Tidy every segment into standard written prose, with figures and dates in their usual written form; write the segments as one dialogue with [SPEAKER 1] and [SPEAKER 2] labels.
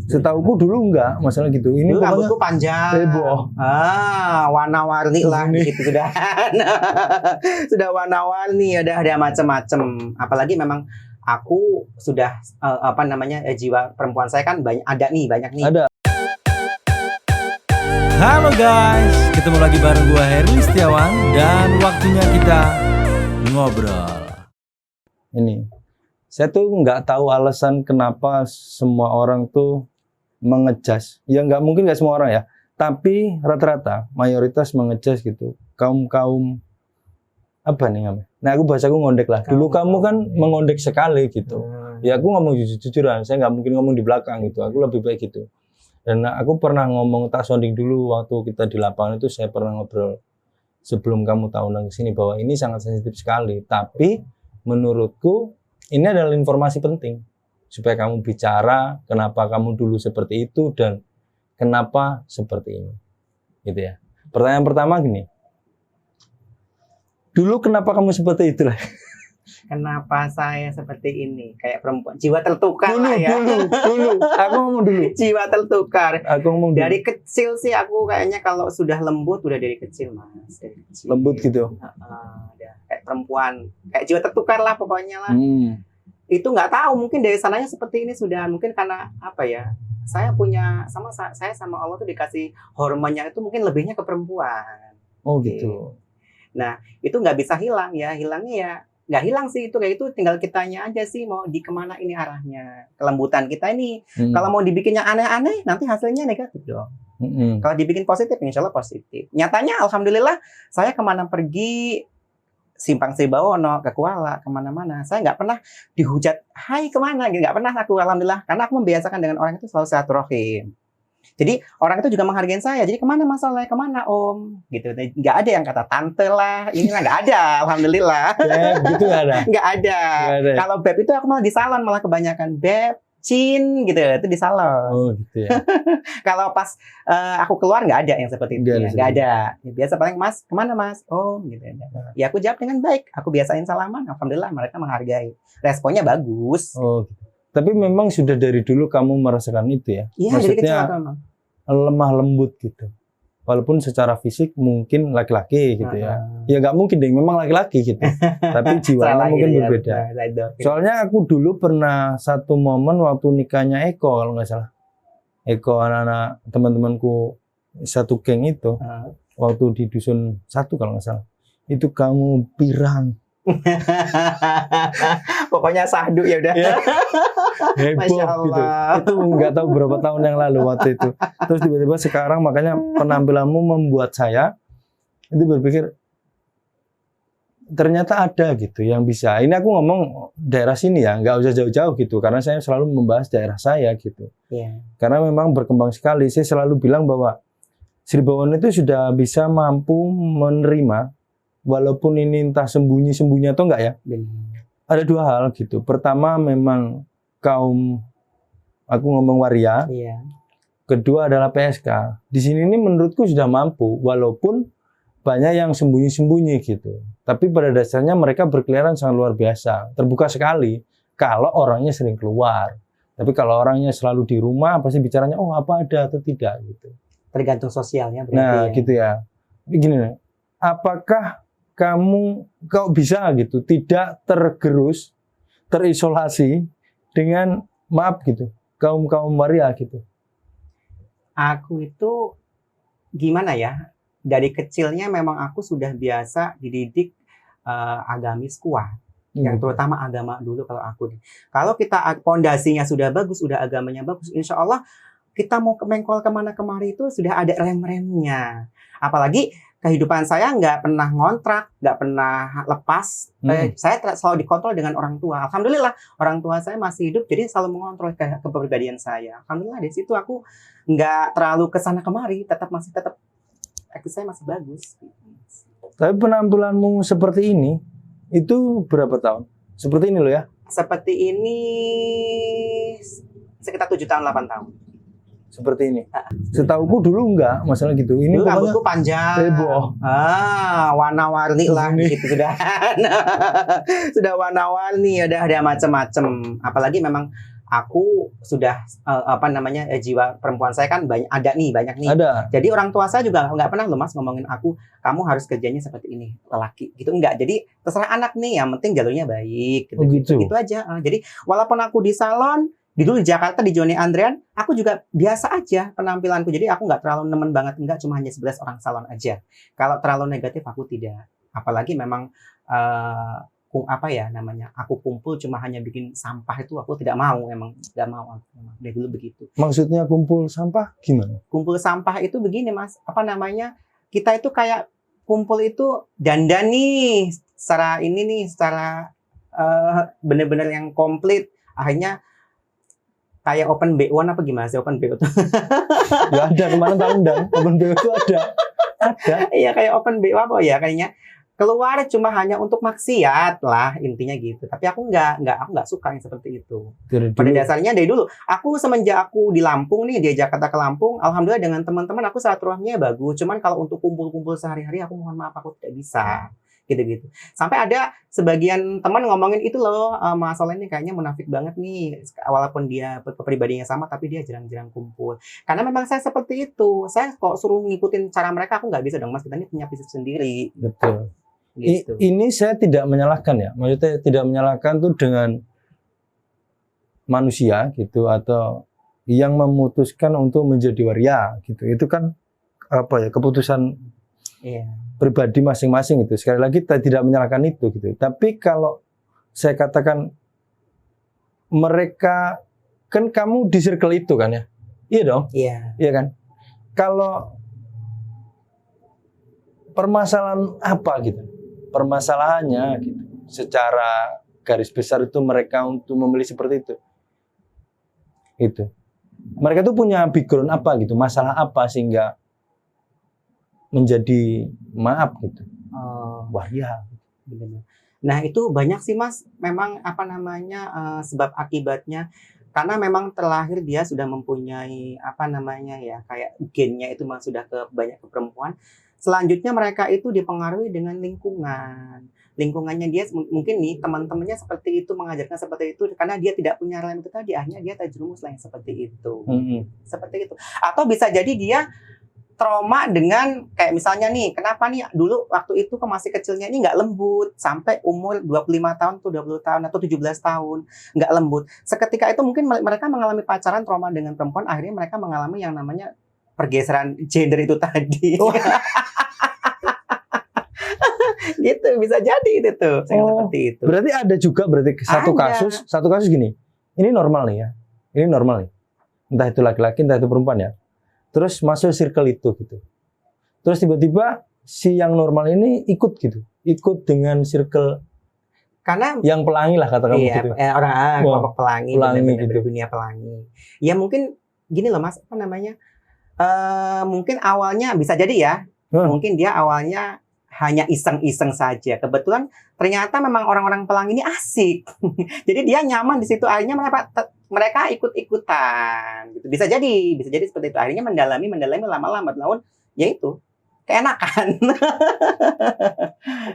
[SPEAKER 1] Setauku dulu enggak masalah gitu. Ini
[SPEAKER 2] dulu rambutku panjang.
[SPEAKER 1] heboh.
[SPEAKER 2] Warna-warni lah gitu sudah. Sudah warna-warni, ada macam-macam. Apalagi memang aku sudah jiwa perempuan saya kan banyak nih.
[SPEAKER 1] Ada.
[SPEAKER 3] Halo guys, ketemu lagi bareng gua Herli Setiawan dan waktunya kita ngobrol.
[SPEAKER 1] Ini, saya tuh nggak tahu alasan kenapa semua orang tuh mengejas. Ya nggak mungkin nggak semua orang ya, tapi rata-rata mayoritas mengejas gitu. Kaum apa nih namanya? Nah aku bahasaku ngondek lah. Dulu kamu kan mengondek sekali gitu. Ya aku ngomong jujur-jujuran, saya nggak mungkin ngomong di belakang gitu. Aku lebih baik gitu. Dan aku pernah ngomong tak sounding dulu waktu kita di lapangan itu, saya pernah ngobrol sebelum kamu tahu undang ke sini bahwa ini sangat sensitif sekali. Tapi menurutku ini adalah informasi penting supaya kamu bicara kenapa kamu dulu seperti itu dan kenapa seperti ini, gitu ya. Pertanyaan pertama gini, dulu kenapa kamu seperti itu lah?
[SPEAKER 2] Kenapa saya seperti ini? Kayak perempuan, jiwa tertukar lah ya.
[SPEAKER 1] Dulu. Aku ngomong dulu.
[SPEAKER 2] Jiwa tertukar.
[SPEAKER 1] Aku ngomong dulu.
[SPEAKER 2] Dari kecil sih aku kayaknya kalau sudah lembut udah dari kecil mas. Dari kecil.
[SPEAKER 1] Lembut gitu.
[SPEAKER 2] Kayak perempuan, kayak jiwa tertukar lah pokoknya lah. Itu nggak tahu, mungkin dari sananya seperti ini sudah, mungkin karena apa ya? Saya sama Allah tuh dikasih hormonnya itu mungkin lebihnya ke perempuan.
[SPEAKER 1] Oh gitu.
[SPEAKER 2] Nah itu nggak bisa hilang ya, hilangnya ya nggak hilang sih itu kayak itu, tinggal kitanya aja sih mau di kemana ini arahnya. Kelembutan kita ini kalau mau dibikin yang aneh-aneh nanti hasilnya negatif dong. Kalau dibikin positif insya Allah positif. Nyatanya alhamdulillah saya kemana pergi, Simpang Sibawono, ke Kuala, kemana-mana saya nggak pernah dihujat hai kemana gitu, nggak pernah aku alhamdulillah, karena aku membiasakan dengan orang itu selalu silaturahim. Jadi orang itu juga menghargai saya. Jadi kemana masalahnya, kemana om? Gitu. Nggak ada yang kata tante lah, inilah nggak ada. Alhamdulillah.
[SPEAKER 1] Gitu nggak ada.
[SPEAKER 2] Nggak ada. Kalau beb itu aku malah di salon, malah kebanyakan beb, cin gitu. Itu di salon.
[SPEAKER 1] Oh gitu ya.
[SPEAKER 2] Kalau pas aku keluar nggak ada yang seperti itu. Nggak ada. Biasa paling mas, kemana mas? Oh gitu. Ya aku jawab dengan baik. Aku biasain salaman. Alhamdulillah mereka menghargai. Responnya bagus.
[SPEAKER 1] Oh gitu. Tapi memang sudah dari dulu kamu merasakan itu ya?
[SPEAKER 2] Iya,
[SPEAKER 1] maksudnya
[SPEAKER 2] dari kecil memang
[SPEAKER 1] lemah lembut gitu. Walaupun secara fisik mungkin laki-laki gitu ya. Ya nggak mungkin deh, memang laki-laki gitu. Tapi jiwanya mungkin gitu berbeda. Soalnya aku dulu pernah satu momen waktu nikahnya Eko kalau nggak salah. Eko anak-anak teman-temanku satu geng itu. Waktu di dusun 1 kalau nggak salah. Itu kamu pirang.
[SPEAKER 2] Pokoknya sahdu ya udah.
[SPEAKER 1] Heboh
[SPEAKER 2] Masya Allah.
[SPEAKER 1] Gitu. Itu nggak tahu berapa tahun yang lalu waktu itu. Terus tiba-tiba sekarang makanya penampilanmu membuat saya itu berpikir ternyata ada gitu yang bisa. Ini aku ngomong daerah sini ya, nggak usah jauh-jauh gitu, karena saya selalu membahas daerah saya gitu. Karena memang berkembang sekali. Saya selalu bilang bahwa Sribawono itu sudah bisa mampu menerima, walaupun ini entah sembunyi-sembunyi atau enggak ya. Ada 2 hal gitu. Pertama memang kaum, aku ngomong waria. Kedua adalah PSK. Di sini ini menurutku sudah mampu, walaupun banyak yang sembunyi-sembunyi gitu. Tapi pada dasarnya mereka berkeliaran sangat luar biasa. Terbuka sekali kalau orangnya sering keluar. Tapi kalau orangnya selalu di rumah, pasti bicaranya, oh apa ada atau tidak gitu.
[SPEAKER 2] Tergantung sosialnya berarti.
[SPEAKER 1] Nah gitu ya. Begini, apakah kamu kok bisa gitu tidak tergerus, terisolasi dengan maaf gitu kaum waria gitu?
[SPEAKER 2] Aku itu gimana ya, dari kecilnya memang aku sudah biasa dididik agamis kuat, yang terutama agama dulu. Kalau kita pondasinya sudah bagus, sudah agamanya bagus, insya Allah kita mau mengkol kemana kemari itu sudah ada rem-remnya. Apalagi kehidupan saya nggak pernah ngontrak, nggak pernah lepas. Saya selalu dikontrol dengan orang tua. Alhamdulillah, orang tua saya masih hidup, jadi selalu mengontrol kepribadian saya. Alhamdulillah, dari situ aku nggak terlalu kesana kemari, tetap saya masih bagus.
[SPEAKER 1] Tapi penampilanmu seperti ini, itu berapa tahun? Seperti ini loh ya?
[SPEAKER 2] Seperti ini sekitar 7 tahun, 8 tahun.
[SPEAKER 1] Seperti ini. Setauku dulu enggak masalah gitu. Ini
[SPEAKER 2] dulu rambutku panjang.
[SPEAKER 1] Heboh.
[SPEAKER 2] Warna-warni lah gitu sudah. Sudah warna-warni, udah ada macam-macam. Apalagi memang aku sudah jiwa perempuan saya kan banyak nih.
[SPEAKER 1] Ada.
[SPEAKER 2] Jadi orang tua saya juga nggak pernah loh Mas ngomongin aku, kamu harus kerjanya seperti ini, lelaki gitu, enggak. Jadi terserah anak nih, yang penting jalurnya baik gitu.
[SPEAKER 1] Oh, gitu.
[SPEAKER 2] Gitu aja. Jadi walaupun aku di salon dulu di Jakarta di Johnny Andrean, aku juga biasa aja penampilanku. Jadi aku nggak terlalu nemen banget, enggak, cuma hanya 11 orang salon aja. Kalau terlalu negatif aku tidak. Apalagi memang aku kumpul cuma hanya bikin sampah, itu aku tidak mau, emang tidak mau. Dari dulu begitu.
[SPEAKER 1] Maksudnya kumpul sampah gimana?
[SPEAKER 2] Kumpul sampah itu begini Mas, kita itu kayak kumpul itu dandan nih, secara bener-bener yang komplit. Akhirnya kayak open BO apa gimana sih open BO itu?
[SPEAKER 1] Ya ada, kemarin tak undang. Open BO itu ada.
[SPEAKER 2] Iya kayak open BO apa ya, kayaknya keluar cuma hanya untuk maksiat lah, intinya gitu. Tapi aku nggak suka yang seperti itu. Pada dasarnya dari dulu, aku semenjak aku di Lampung nih, di Jakarta ke Lampung, alhamdulillah dengan teman-teman aku silaturahminya bagus. Cuman kalau untuk kumpul-kumpul sehari-hari, aku mohon maaf aku tidak bisa. Gitu-gitu. Sampai ada sebagian teman ngomongin itu loh, Mas Soleh ini kayaknya munafik banget nih, walaupun dia kepribadiannya sama tapi dia jarang-jarang kumpul. Karena memang saya seperti itu. Saya kok suruh ngikutin cara mereka, aku nggak bisa dong Mas, kita ini punya bisnis sendiri.
[SPEAKER 1] Betul.
[SPEAKER 2] Gitu.
[SPEAKER 1] Ini saya tidak menyalahkan ya, maksudnya tidak menyalahkan tuh dengan manusia gitu, atau yang memutuskan untuk menjadi waria gitu. Itu kan keputusan pribadi masing-masing itu. Sekali lagi kita tidak menyalahkan itu gitu. Tapi kalau saya katakan mereka, kan kamu di circle itu kan ya? Iya dong?
[SPEAKER 2] Iya.
[SPEAKER 1] Iya kan? Kalau permasalahan apa gitu? Permasalahannya gitu. Secara garis besar itu mereka untuk memilih seperti itu. Itu. Mereka tuh punya background apa gitu? Masalah apa sehingga menjadi gitu. Waria.
[SPEAKER 2] Nah itu banyak sih Mas, memang sebab akibatnya, karena memang terlahir dia sudah mempunyai kayak gennya itu sudah banyak ke perempuan. Selanjutnya mereka itu dipengaruhi dengan lingkungannya dia, mungkin nih teman-temannya seperti itu, mengajarkan seperti itu, karena dia tidak punya rem itu tadi, akhirnya dia terjerumus lah yang seperti itu. Seperti itu. Atau bisa jadi dia trauma dengan kayak misalnya nih, kenapa nih dulu waktu itu masih kecilnya ini nggak lembut, sampai umur 25 tahun tuh 20 tahun atau 17 tahun nggak lembut. Seketika itu mungkin mereka mengalami pacaran trauma dengan perempuan, akhirnya mereka mengalami yang namanya pergeseran gender itu tadi. Gitu, bisa jadi itu tuh, seperti itu.
[SPEAKER 1] Berarti ada juga satu kasus gini. Ini normal nih ya. Ini normal nih. Entah itu laki-laki, entah itu perempuan ya. Terus masuk circle itu gitu. Terus tiba-tiba si yang normal ini ikut gitu. Ikut dengan circle
[SPEAKER 2] karena
[SPEAKER 1] yang pelangi lah kata kamu gitu.
[SPEAKER 2] Kelompok pelangi
[SPEAKER 1] gitu.
[SPEAKER 2] Dunia pelangi. Ya mungkin gini loh Mas, mungkin awalnya bisa jadi ya. Mungkin dia awalnya hanya iseng-iseng saja. Kebetulan ternyata memang orang-orang pelangi ini asik. Jadi dia nyaman di situ, akhirnya mereka ikut-ikutan gitu. Bisa jadi seperti itu. Akhirnya mendalami lama-lama tahun, yaitu keenakan.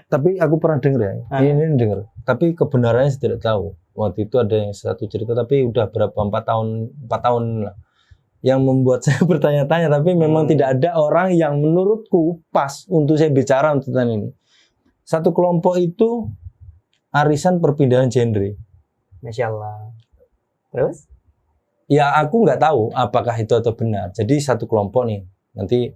[SPEAKER 1] Tapi aku pernah dengar ya. Ini dengar. Tapi kebenarannya saya tidak tahu. Waktu itu ada yang satu cerita, tapi udah berapa 4 tahun lah. Yang membuat saya bertanya-tanya, tapi memang tidak ada orang yang menurutku pas untuk saya bicara tentang ini. Satu kelompok itu arisan perpindahan gender.
[SPEAKER 2] Masya Allah. Terus?
[SPEAKER 1] Ya aku nggak tahu apakah itu atau benar. Jadi satu kelompok nih, nanti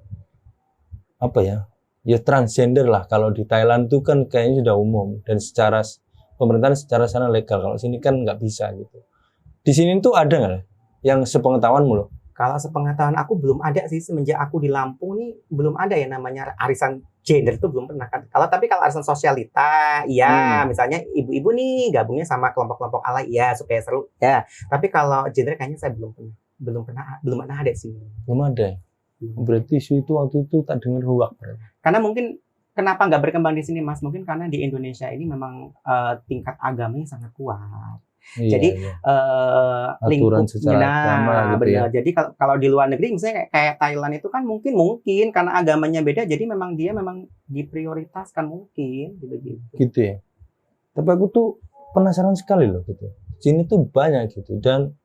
[SPEAKER 1] ya transgender lah. Kalau di Thailand tuh kan kayaknya sudah umum, dan secara pemerintahan secara sana legal. Kalau sini kan nggak bisa gitu. Di sini tuh ada nggak yang sepengetahuanmu loh?
[SPEAKER 2] Kalau sepengetahuan aku belum ada sih, semenjak aku di Lampung nih belum ada ya namanya arisan gender, itu belum pernah kan. Tapi kalau arisan sosialita, iya, misalnya ibu-ibu nih gabungnya sama kelompok-kelompok alay, ya supaya seru, ya. Tapi kalau gender kayaknya saya belum pernah ada sih.
[SPEAKER 1] Belum ada. Berarti isu itu waktu itu tak dengar hoak.
[SPEAKER 2] Karena mungkin kenapa nggak berkembang di sini Mas? Mungkin karena di Indonesia ini memang tingkat agamanya sangat kuat. Jadi
[SPEAKER 1] aturan secara agama gitu ya.
[SPEAKER 2] Jadi kalau di luar negeri misalnya kayak Thailand itu kan mungkin karena agamanya beda, jadi memang dia diprioritaskan mungkin
[SPEAKER 1] gitu ya. Tapi aku tuh penasaran sekali loh gitu. Sini tuh banyak gitu, dan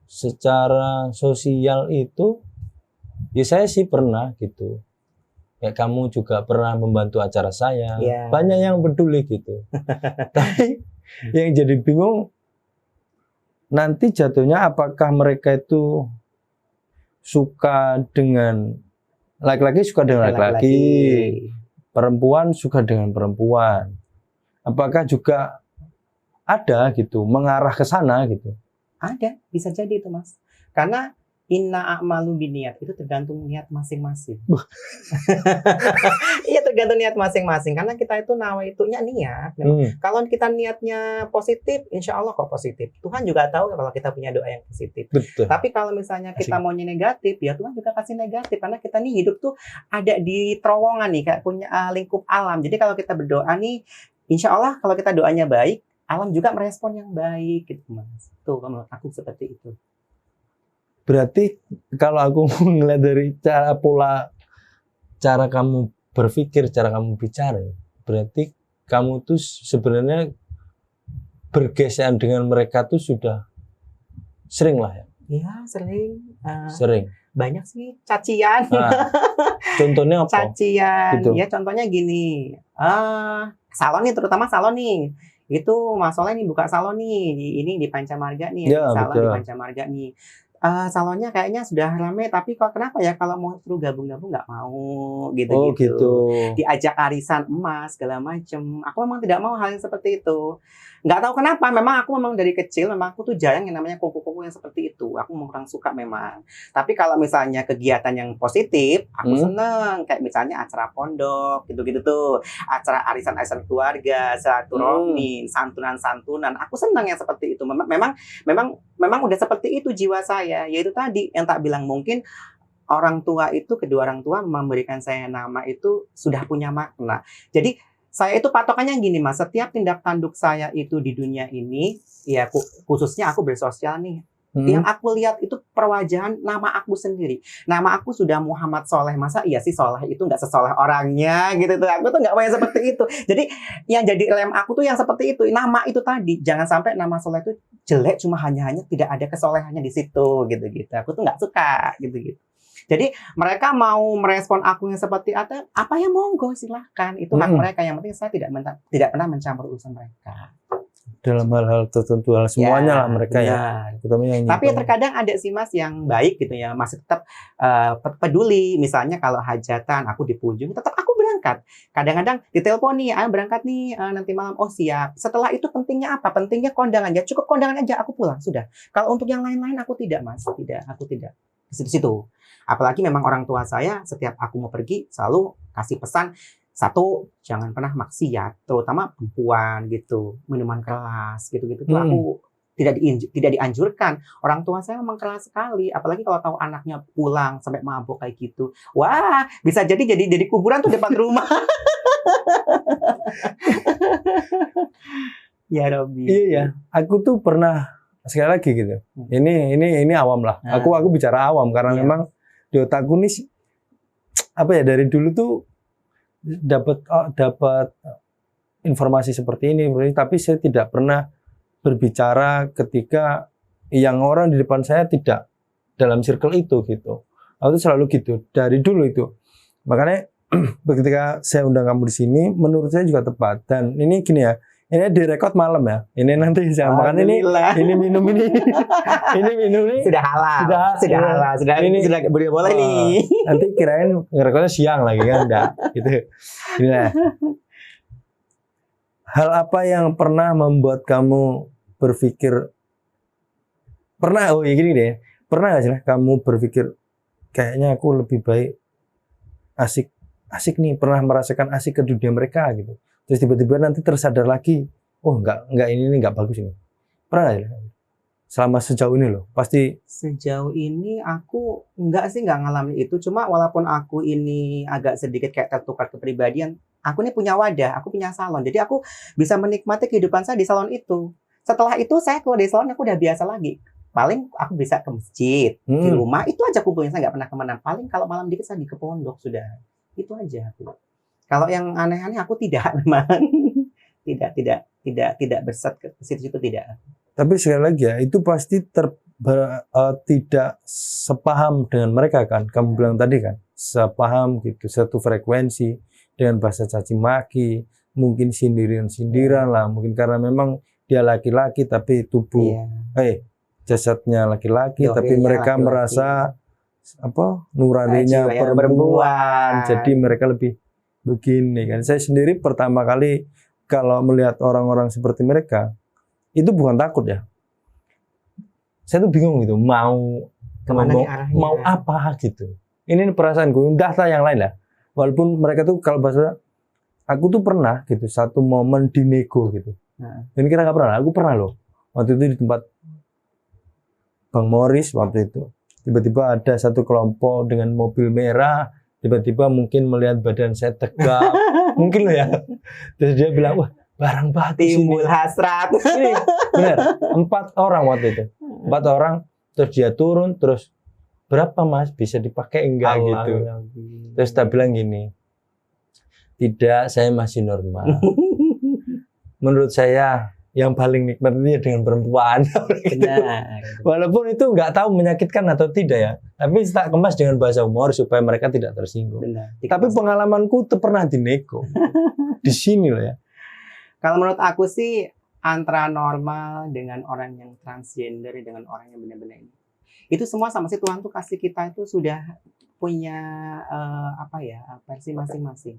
[SPEAKER 1] secara sosial itu, ya saya sih pernah gitu. Kayak kamu juga pernah membantu acara saya.
[SPEAKER 2] Iya.
[SPEAKER 1] Banyak yang peduli gitu. Tapi yang jadi bingung, nanti jatuhnya apakah mereka itu suka dengan laki-laki suka dengan laki-laki, perempuan suka dengan perempuan. Apakah juga ada gitu, mengarah ke sana gitu?
[SPEAKER 2] Ada, bisa jadi itu Mas. Karena inna a'malu biniat itu tergantung niat masing-masing. Iya tergantung niat masing-masing. Karena kita itu nawaitunya niat. Kalau kita niatnya positif, insya Allah kok positif. Tuhan juga tahu kalau kita punya doa yang positif.
[SPEAKER 1] Betul.
[SPEAKER 2] Tapi kalau misalnya kita maunya negatif, ya Tuhan juga kasih negatif. Karena kita nih hidup tuh ada di terowongan nih, kayak punya lingkup alam. Jadi kalau kita berdoa nih, insya Allah kalau kita doanya baik, alam juga merespon yang baik gitu Mas. Tuh menurut aku seperti itu.
[SPEAKER 1] Berarti kalau aku ngeliat dari cara kamu berpikir, cara kamu bicara, berarti kamu tuh sebenarnya bergesekan dengan mereka tuh sudah sering lah ya?
[SPEAKER 2] Iya sering.
[SPEAKER 1] Sering.
[SPEAKER 2] Banyak sih cacian.
[SPEAKER 1] Contohnya apa?
[SPEAKER 2] Cacian.
[SPEAKER 1] Gitu.
[SPEAKER 2] Ya contohnya gini. Salon nih, terutama salon nih. Itu Mas Soleh nih buka salon nih di Pancamarga nih,
[SPEAKER 1] Ya,
[SPEAKER 2] salon
[SPEAKER 1] betul.
[SPEAKER 2] di Pancamarga nih. Salonnya kayaknya sudah ramai, tapi kok kenapa ya kalau mau suruh gabung-gabung nggak mau gitu.
[SPEAKER 1] Oh gitu.
[SPEAKER 2] Diajak arisan emas segala macem. Aku memang tidak mau hal yang seperti itu. Nggak tahu kenapa. Memang aku dari kecil memang aku tuh jarang yang namanya kuku-kuku yang seperti itu. Aku memang kurang suka memang. Tapi kalau misalnya kegiatan yang positif, aku seneng. Kayak misalnya acara pondok gitu-gitu tuh, acara arisan-arisan keluarga, silaturahmi, santunan-santunan. Aku senang yang seperti itu. Memang udah seperti itu jiwa saya. Yaitu tadi yang tak bilang, mungkin orang tua itu, kedua orang tua memberikan saya nama itu sudah punya makna. Jadi saya itu patokannya gini Mas, setiap tindak tanduk saya itu di dunia ini, ya khususnya aku bersosial nih, yang aku lihat itu perwajahan nama aku sendiri. Nama aku sudah Muhammad Soleh, masa iya sih Soleh itu nggak sesoleh orangnya gitu tuh. Aku tuh nggak mau yang seperti itu. Jadi yang jadi lem aku tuh yang seperti itu, nama itu tadi. Jangan sampai nama Soleh itu jelek, cuma hanya tidak ada kesolehannya di situ gitu. Aku tuh nggak suka gitu. Jadi mereka mau merespon aku yang seperti apa ya monggo silahkan, itu hak mereka. Yang penting saya tidak pernah mencampur urusan mereka.
[SPEAKER 1] Dalam hal-hal tertentu, semuanya lah mereka ya.
[SPEAKER 2] Tapi terkadang ada sih Mas yang baik gitu ya, masih tetap peduli. Misalnya kalau hajatan aku dipunjung, tetap aku berangkat. Kadang-kadang ditelepon nih, ayo berangkat nih nanti malam. Oh siap. Setelah itu pentingnya apa? Pentingnya kondangan ya, cukup kondangan aja aku pulang sudah. Kalau untuk yang lain-lain aku tidak Mas, aku tidak di situ. Apalagi memang orang tua saya setiap aku mau pergi selalu kasih pesan, satu, jangan pernah maksiat, terutama perempuan gitu, minuman keras gitu-gitu tuh aku tidak dianjurkan. Orang tua saya memang keras sekali, apalagi kalau tahu anaknya pulang sampai mabuk kayak gitu. Wah, bisa jadi kuburan tuh depan rumah. Ya Robi.
[SPEAKER 1] Iya ya, aku tuh pernah sekali lagi gitu. Ini awam lah. Aku bicara awam karena memang di otakku nih apa ya, dari dulu tuh dapat informasi seperti ini, tapi saya tidak pernah berbicara ketika yang orang di depan saya tidak dalam circle itu gitu. Aku tuh selalu gitu dari dulu itu. Makanya ketika saya undang kamu di sini, menurut saya juga tepat. Dan ini gini ya, ini direkod malam ya. Ini nanti saya makan ini minum ini. Ini minum ini.
[SPEAKER 2] Sudah halal. Sudah boleh nih.
[SPEAKER 1] Nanti kirain ngerekodnya siang lagi kan, enggak gitu. Inilah. Hal apa yang pernah membuat kamu berpikir pernah gini deh. Pernah enggak sih kamu berpikir kayaknya aku lebih baik asik nih, pernah merasakan asik ke dunia mereka gitu. Terus tiba-tiba nanti tersadar lagi, oh enggak ini enggak bagus ini. Pernah ya? Selama sejauh ini loh, pasti.
[SPEAKER 2] Sejauh ini aku enggak ngalamin itu. Cuma walaupun aku ini agak sedikit kayak tertukar kepribadian, aku ini punya wadah, aku punya salon. Jadi aku bisa menikmati kehidupan saya di salon itu. Setelah itu saya keluar dari salon, aku udah biasa lagi. Paling aku bisa ke masjid, di rumah, itu aja kumpulnya, saya nggak pernah kemana. Paling kalau malam dikit saya di ke pondok sudah. Itu aja aku. Kalau yang aneh-aneh aku tidak memang tidak berset ke situ tidak.
[SPEAKER 1] Tapi sekali lagi ya, itu pasti tidak sepaham dengan mereka kan, kamu bilang tadi kan, sepaham gitu, satu frekuensi dengan bahasa caci maki, mungkin sindiran lah, mungkin karena memang dia laki-laki tapi tubuh, jasadnya laki-laki, tapi mereka
[SPEAKER 2] laki-laki.
[SPEAKER 1] merasa nuraninya
[SPEAKER 2] Jiwa yang
[SPEAKER 1] perempuan, jadi mereka lebih begini kan. Saya sendiri pertama kali kalau melihat orang-orang seperti mereka, itu bukan takut ya. Saya tuh bingung gitu, mau
[SPEAKER 2] Kemana nih arahnya?
[SPEAKER 1] mau apa gitu. Ini perasaanku, entahlah yang lain lah. Walaupun mereka tuh kalau bahasa, aku tuh pernah gitu satu momen dinego gitu. Dan kira nggak pernah, aku pernah loh. Waktu itu di tempat Bang Morris waktu itu, tiba-tiba ada satu kelompok dengan mobil merah, tiba-tiba mungkin melihat badan saya tegap, mungkin loh ya. Terus dia bilang, wah barang batu
[SPEAKER 2] timbul hasrat.
[SPEAKER 1] Ini benar, 4 orang waktu itu. 4 orang, terus dia turun, terus berapa mas bisa dipakai enggak gitu. Terus dia bilang gini, tidak, saya masih normal. Menurut saya yang paling nikmat itu ya dengan perempuan.
[SPEAKER 2] Benar.
[SPEAKER 1] Walaupun itu nggak tahu menyakitkan atau tidak ya, tapi tak kemas dengan bahasa humor supaya mereka tidak tersinggung.
[SPEAKER 2] Benar.
[SPEAKER 1] Tapi pengalamanku tuh pernah dinego. Di sini loh ya.
[SPEAKER 2] Kalau menurut aku sih antara normal dengan orang yang transgender dengan orang yang benar-benar ini, itu semua sama sih Tuhan tuh kasih kita itu sudah punya versi masing-masing.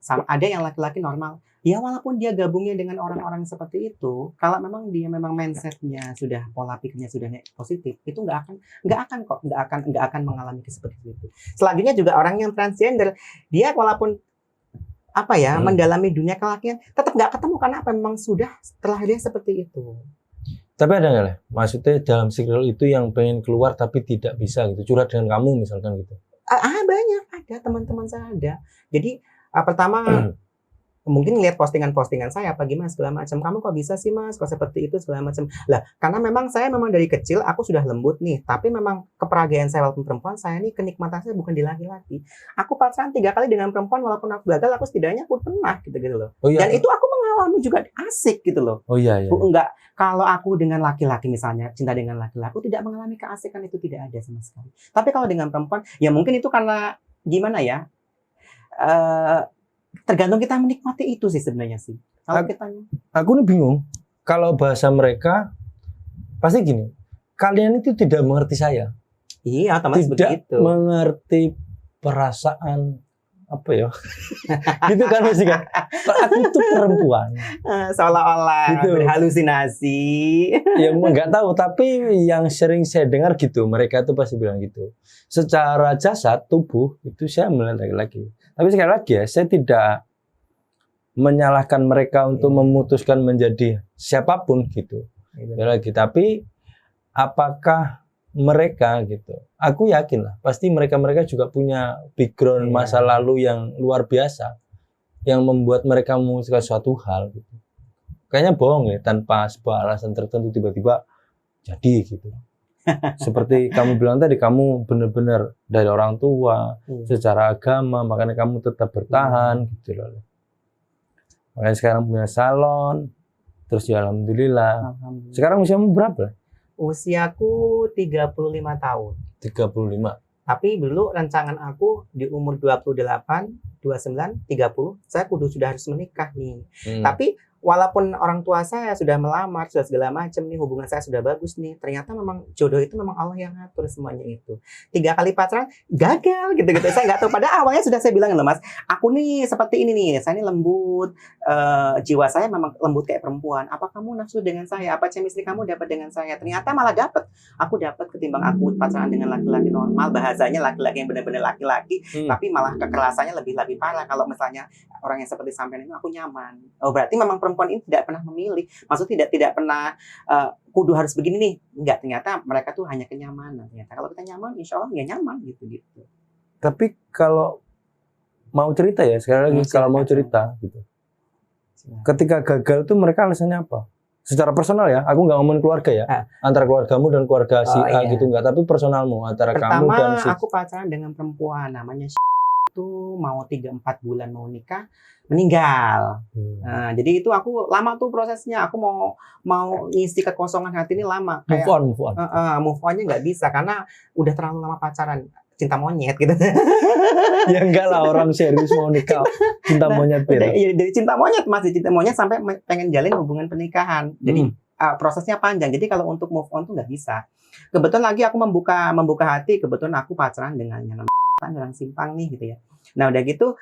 [SPEAKER 2] Sama ada yang laki-laki normal. Ya walaupun dia gabungnya dengan orang-orang seperti itu, kalau memang dia memang mindsetnya sudah pola pikirnya sudah positif, itu nggak akan mengalami seperti itu. Selanjutnya juga orang yang transgender, dia walaupun mendalami dunia kelakian, tetap nggak ketemu karena apa? Memang sudah terlahirnya seperti itu.
[SPEAKER 1] Tapi ada nggak lah? Maksudnya dalam circle itu yang pengen keluar tapi tidak bisa gitu, curhat dengan kamu misalkan gitu?
[SPEAKER 2] Banyak, ada teman-teman saya ada. Jadi pertama mungkin lihat postingan-postingan saya apa gimana segala macam. Kamu kok bisa sih mas, kok seperti itu segala macam. Lah, karena memang saya dari kecil aku sudah lembut nih, tapi memang keperagaian saya walaupun perempuan, saya nih kenikmatan saya bukan di laki-laki. Aku pacaran 3 kali dengan perempuan walaupun aku gagal, aku setidaknya aku pernah gitu loh. Oh, iya. Dan itu aku mengalami juga asik gitu loh.
[SPEAKER 1] Oh iya.
[SPEAKER 2] Enggak, kalau aku dengan laki-laki misalnya cinta dengan laki-laki, aku tidak mengalami keasikan, itu tidak ada sama sekali. Tapi kalau dengan perempuan, ya mungkin itu karena gimana ya? Tergantung kita menikmati itu sih sebenarnya sih. Kalau
[SPEAKER 1] aku nih bingung. Kalau bahasa mereka pasti gini, kalian itu tidak mengerti saya.
[SPEAKER 2] Iya, otomatis begitu.
[SPEAKER 1] Tidak mengerti perasaan apa ya? Gitu kan masih kan. Aku tuh perempuan.
[SPEAKER 2] Seolah-olah gitu. Berhalusinasi.
[SPEAKER 1] Ya nggak tahu, tapi yang sering saya dengar gitu, mereka tuh pasti bilang gitu. Secara jasad tubuh itu saya melihat laki-laki. Tapi sekali lagi ya, saya tidak menyalahkan mereka untuk memutuskan menjadi siapapun gitu. Tapi apakah mereka gitu? Aku yakin lah, pasti mereka juga punya background masa lalu yang luar biasa, yang membuat mereka memutuskan suatu hal gitu. Kayaknya bohong ya, tanpa sebuah alasan tertentu tiba-tiba jadi gitu. Seperti kamu bilang tadi, kamu benar-benar dari orang tua, secara agama, makanya kamu tetap bertahan gitu loh. Makanya sekarang punya salon, terus ya alhamdulillah. Sekarang usiamu berapa?
[SPEAKER 2] Usiaku 35 tahun.
[SPEAKER 1] 35.
[SPEAKER 2] Tapi dulu rancangan aku di umur 28, 29, 30, saya kudu sudah harus menikah nih. Tapi walaupun orang tua saya sudah melamar, sudah segala macam nih, hubungan saya sudah bagus nih, ternyata memang jodoh itu memang Allah yang ngatur semuanya itu. 3 kali pacaran gagal gitu-gitu. Saya nggak tahu, pada awalnya sudah saya bilang loh mas, aku nih seperti ini nih, saya ini lembut, jiwa saya memang lembut kayak perempuan. Apa kamu nafsu dengan saya? Apa chemistry kamu dapat dengan saya? Ternyata malah dapat. Aku dapat ketimbang aku pacaran dengan laki-laki normal, bahasanya laki-laki yang benar-benar laki-laki, tapi malah kekerasannya lebih parah. Kalau misalnya orang yang seperti sampean itu aku nyaman. Oh berarti memang perempuan ini tidak pernah memilih, maksudnya tidak pernah kudu harus begini nih, enggak, ternyata mereka tuh hanya kenyamanan. Ternyata kalau kita nyaman, insya Allah ya nyaman gitu.
[SPEAKER 1] Tapi kalau mau cerita ya, sekali lagi kalau mau cerita gitu, ketika gagal tuh mereka alasannya apa? Secara personal ya, aku nggak ngomongin keluarga ya, antara keluargamu dan keluarga si A gitu nggak, tapi personalmu antara kamu dan si.
[SPEAKER 2] Pertama aku pacaran dengan perempuan namanya waktu mau 3-4 bulan mau nikah meninggal. Nah, jadi itu aku lama tuh prosesnya. Aku mau ngisi kekosongan hati ini lama.
[SPEAKER 1] Move
[SPEAKER 2] Kayak
[SPEAKER 1] on.
[SPEAKER 2] move on-nya nggak bisa karena udah terlalu lama pacaran. Cinta monyet gitu.
[SPEAKER 1] Ya enggak lah, orang serius mau nikah cinta monyet
[SPEAKER 2] Udah,
[SPEAKER 1] gitu.
[SPEAKER 2] iya, dari cinta monyet masih cinta monyet sampai pengen jalin hubungan pernikahan. Jadi prosesnya panjang. Jadi kalau untuk move on tuh nggak bisa. Kebetulan lagi aku membuka hati. Kebetulan aku pacaran dengan yang namanya orang Simpang nih gitu ya. Nah udah gitu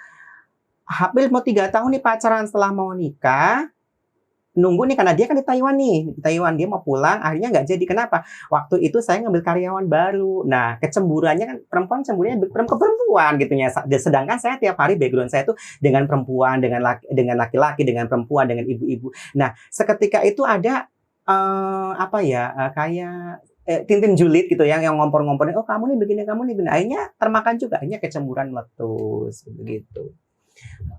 [SPEAKER 2] hampir mau 3 tahun nih pacaran. Setelah mau nikah nunggu nih karena dia kan di Taiwan nih. Di Taiwan dia mau pulang, akhirnya nggak jadi. Kenapa? Waktu itu saya ngambil karyawan baru. Nah, kecemburuannya kan perempuan cemburunya ke perempuan gitu ya. Sedangkan saya tiap hari background saya tuh dengan perempuan, dengan laki-laki, dengan perempuan, dengan ibu-ibu. Nah, seketika itu ada kayak Tintin Julid gitu yang ngompor-ngomporin, oh kamu nih begini, kamu nih begini. Akhirnya termakan juga, akhirnya kecemburuan meletus gitu.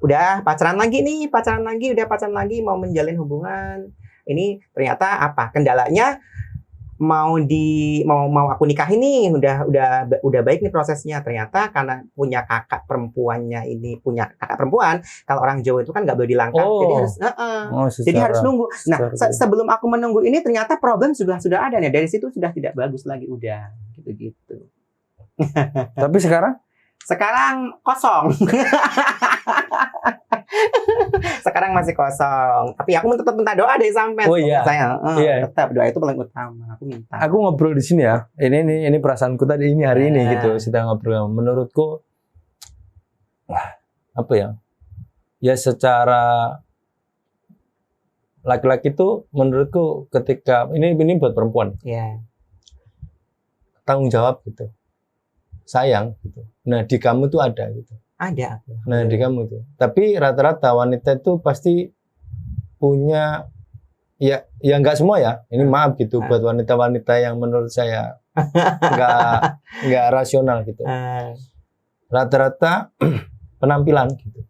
[SPEAKER 2] Udah pacaran lagi, udah pacaran lagi mau menjalin hubungan. Ini ternyata apa? Kendalanya mau aku nikahin nih, udah baik nih prosesnya. Ternyata karena punya kakak perempuannya ini punya kakak perempuan, kalau orang Jawa itu kan nggak boleh dilangkah, jadi harus nunggu. Nah, sebelum aku menunggu ini ternyata problem sudah ada nih. Dari situ sudah tidak bagus lagi, udah gitu.
[SPEAKER 1] Tapi
[SPEAKER 2] sekarang kosong. Sekarang masih kosong. Tapi aku tetap minta doa dari sampean.
[SPEAKER 1] Oh iya.
[SPEAKER 2] Saya
[SPEAKER 1] Iya.
[SPEAKER 2] tetap doa itu paling utama. Aku minta.
[SPEAKER 1] Aku ngobrol di sini ya. Ini perasaanku tadi ini hari ini gitu. Sedang ngobrol. Menurutku apa ya? Ya secara laki-laki itu menurutku ketika ini buat perempuan.
[SPEAKER 2] Iya.
[SPEAKER 1] Tanggung jawab gitu. Sayang gitu. Nah, di kamu tuh ada gitu.
[SPEAKER 2] Ada.
[SPEAKER 1] Nah, di kamu tuh. Tapi rata-rata wanita itu pasti punya ya nggak semua ya. Ini maaf gitu buat wanita-wanita yang menurut saya nggak rasional gitu. Rata-rata penampilan gitu.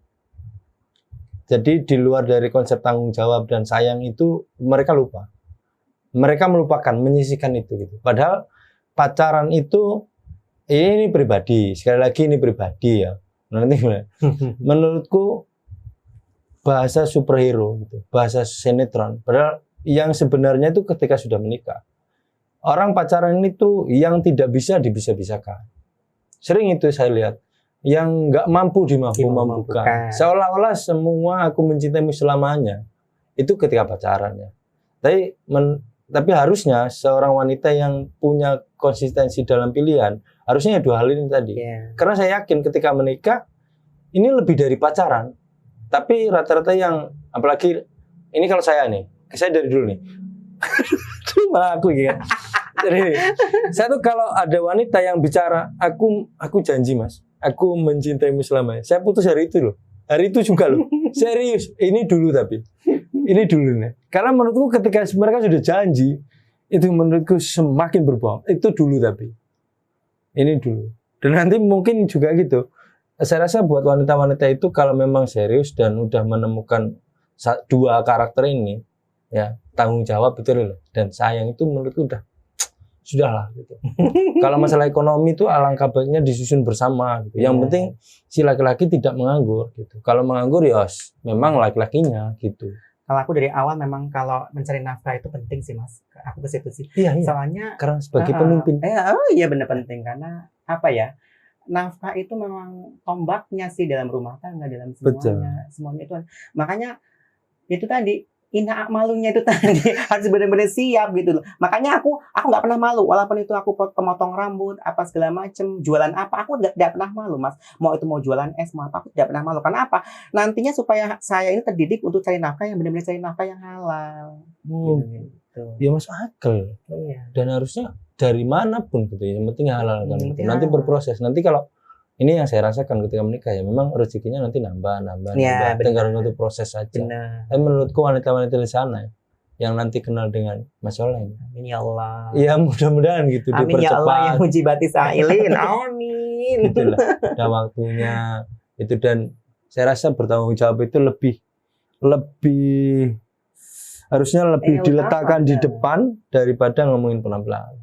[SPEAKER 1] Jadi di luar dari konsep tanggung jawab dan sayang itu mereka lupa. Mereka melupakan, menyisihkan itu gitu. Padahal pacaran itu ini pribadi, sekali lagi ini pribadi ya. Nanti menurutku bahasa superhero gitu, bahasa sinetron. Padahal yang sebenarnya itu ketika sudah menikah. Orang pacaran itu yang tidak bisa dibisa-bisakan. Sering itu saya lihat. Yang nggak mampu dimampukan. Seolah-olah semua aku mencintaimu selamanya. Itu ketika pacaran ya. Tapi harusnya seorang wanita yang punya konsistensi dalam pilihan harusnya dua hal ini tadi. Karena saya yakin ketika menikah ini lebih dari pacaran. Tapi rata-rata yang apalagi ini kalau saya dari dulu nih. Cuma aku gitu. Jadi saya tuh kalau ada wanita yang bicara aku janji Mas, aku mencintaimu selamanya. Saya putus hari itu loh. Hari itu juga loh. Serius. Ini dulu tapi. Ini dulu nih. Karena menurutku ketika mereka sudah janji, itu menurutku semakin berbohong. Itu dulu tapi. Ini dulu. Dan nanti mungkin juga gitu. Saya rasa buat wanita-wanita itu kalau memang serius dan udah menemukan dua karakter ini, ya tanggung jawab betul loh. Dan sayang itu menurutku sudahlah gitu. Kalau masalah ekonomi itu alangkah baiknya disusun bersama gitu. Yang penting si laki-laki tidak menganggur gitu. Kalau menganggur ya memang laki-lakinya gitu.
[SPEAKER 2] Kalau aku dari awal memang kalau mencari nafkah itu penting sih Mas. Aku ke situ sih.
[SPEAKER 1] Iya.
[SPEAKER 2] Soalnya
[SPEAKER 1] karena sebagai pemimpin.
[SPEAKER 2] Iya benar penting karena apa ya? Nafkah itu memang tombaknya sih dalam rumah tangga, dalam semuanya.
[SPEAKER 1] Betul.
[SPEAKER 2] Semuanya itu. Makanya itu tadi ina malunya itu tadi harus benar-benar siap gitu loh. Makanya aku nggak pernah malu walaupun itu aku potong rambut apa segala macem, jualan apa aku tidak pernah malu Mas. Mau jualan es mau apa aku tidak pernah malu. Karena apa? Nantinya supaya saya ini terdidik untuk cari nafkah yang benar-benar cari nafkah yang halal. Gitu.
[SPEAKER 1] Ya mas akal.
[SPEAKER 2] Iya.
[SPEAKER 1] Dan harusnya dari manapun gitu ya. Yang penting halal kan.
[SPEAKER 2] Penting
[SPEAKER 1] Nanti
[SPEAKER 2] halal.
[SPEAKER 1] berproses. Nanti kalau ini yang saya rasakan ketika menikah ya memang rezekinya nanti nambah.
[SPEAKER 2] Ya,
[SPEAKER 1] tinggal untuk proses saja.
[SPEAKER 2] Benar.
[SPEAKER 1] Tapi menurutku wanita-wanita di sana yang nanti kenal dengan Mas Soleh.
[SPEAKER 2] Amin ya Allah.
[SPEAKER 1] Ya mudah-mudahan gitu
[SPEAKER 2] Amin ya Allah yang
[SPEAKER 1] dipercepat.
[SPEAKER 2] mujibati sa'ilin. Amin.
[SPEAKER 1] Itulah ada waktunya itu dan saya rasa bertanggung jawab itu lebih harusnya lebih diletakkan di depan daripada ngomongin penampilan.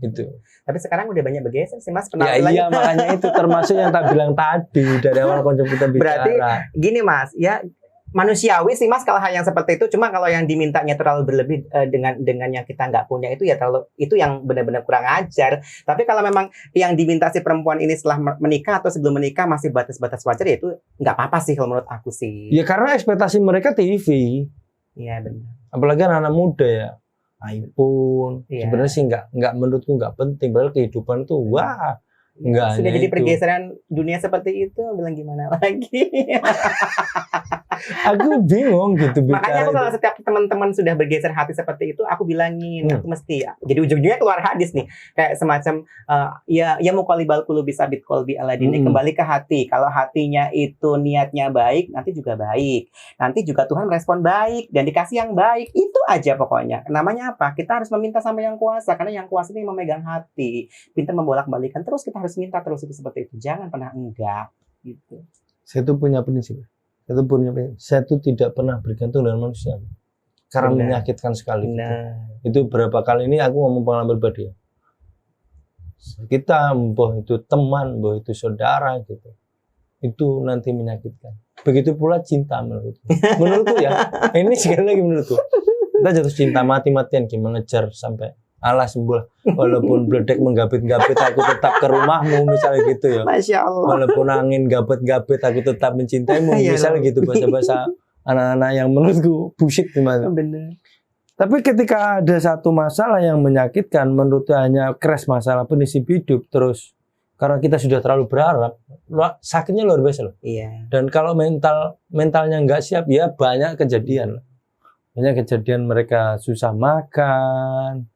[SPEAKER 1] Gitu.
[SPEAKER 2] Tapi sekarang udah banyak bergeser sih Mas
[SPEAKER 1] Ya
[SPEAKER 2] penampilannya.
[SPEAKER 1] iya, makanya itu termasuk yang tak bilang tadi dari awal konsep kita bicara.
[SPEAKER 2] Berarti gini Mas, ya manusiawi sih Mas kalau hal yang seperti itu. Cuma kalau yang dimintanya terlalu berlebih dengan yang kita nggak punya itu ya terlalu, itu yang benar-benar kurang ajar. Tapi kalau memang yang diminta si perempuan ini setelah menikah atau sebelum menikah masih batas-batas wajar, ya itu nggak apa-apa sih kalau menurut aku sih.
[SPEAKER 1] Ya karena ekspektasi mereka TV.
[SPEAKER 2] Iya benar.
[SPEAKER 1] Apalagi anak-anak muda ya. iPhone.
[SPEAKER 2] Iya.
[SPEAKER 1] Sebenarnya sih nggak menurutku nggak penting. Padahal kehidupan tuh wah. Nggak
[SPEAKER 2] Sudah
[SPEAKER 1] hanya
[SPEAKER 2] jadi
[SPEAKER 1] itu.
[SPEAKER 2] pergeseran dunia seperti itu, bilang gimana lagi.
[SPEAKER 1] Aku bingung gitu
[SPEAKER 2] Makanya aku
[SPEAKER 1] bicara
[SPEAKER 2] kalau
[SPEAKER 1] itu.
[SPEAKER 2] setiap teman-teman sudah bergeser hati seperti itu, aku bilangin, aku mesti. Jadi ujung-ujungnya keluar hadis nih, kayak semacam ya muqallibal qulubi sabit qalbi ala dinik, kembali ke hati. Kalau hatinya itu niatnya baik, nanti juga baik. Nanti juga Tuhan merespon baik dan dikasih yang baik. Itu aja pokoknya. Namanya apa? Kita harus meminta sama yang kuasa, karena yang kuasa ini memegang hati. Pintar membolak-balikan, terus kita harus minta terus, itu seperti itu. Jangan pernah enggak gitu.
[SPEAKER 1] Saya tuh punya prinsip. Saya tuh tidak pernah bergantung dengan manusia. Karena
[SPEAKER 2] Benar.
[SPEAKER 1] menyakitkan sekali.
[SPEAKER 2] Nah,
[SPEAKER 1] Itu berapa kali ini aku ngomong pengalaman pribadi ya. Kita, mbah itu teman, mbah itu saudara gitu. Itu nanti menyakitkan. Begitu pula cinta menurutku. Menurutku ya. Ini sekali lagi menurutku. Kita jatuh cinta mati-matian mengejar sampai Allah sembuh. Walaupun bledek menggapit-gapit aku tetap ke rumahmu misalnya gitu ya.
[SPEAKER 2] Masya Allah.
[SPEAKER 1] Walaupun angin gapit-gapit aku tetap mencintaimu
[SPEAKER 2] Iya,
[SPEAKER 1] misalnya gitu bahasa-bahasa anak-anak yang menurutku bullshit gimana.
[SPEAKER 2] Bener.
[SPEAKER 1] Tapi ketika ada satu masalah yang menyakitkan, menurutku hanya crash masalah prinsip hidup, terus karena kita sudah terlalu berharap, sakitnya luar biasa loh.
[SPEAKER 2] Iya.
[SPEAKER 1] Dan kalau mentalnya nggak siap, ya banyak kejadian. Banyak kejadian mereka susah makan,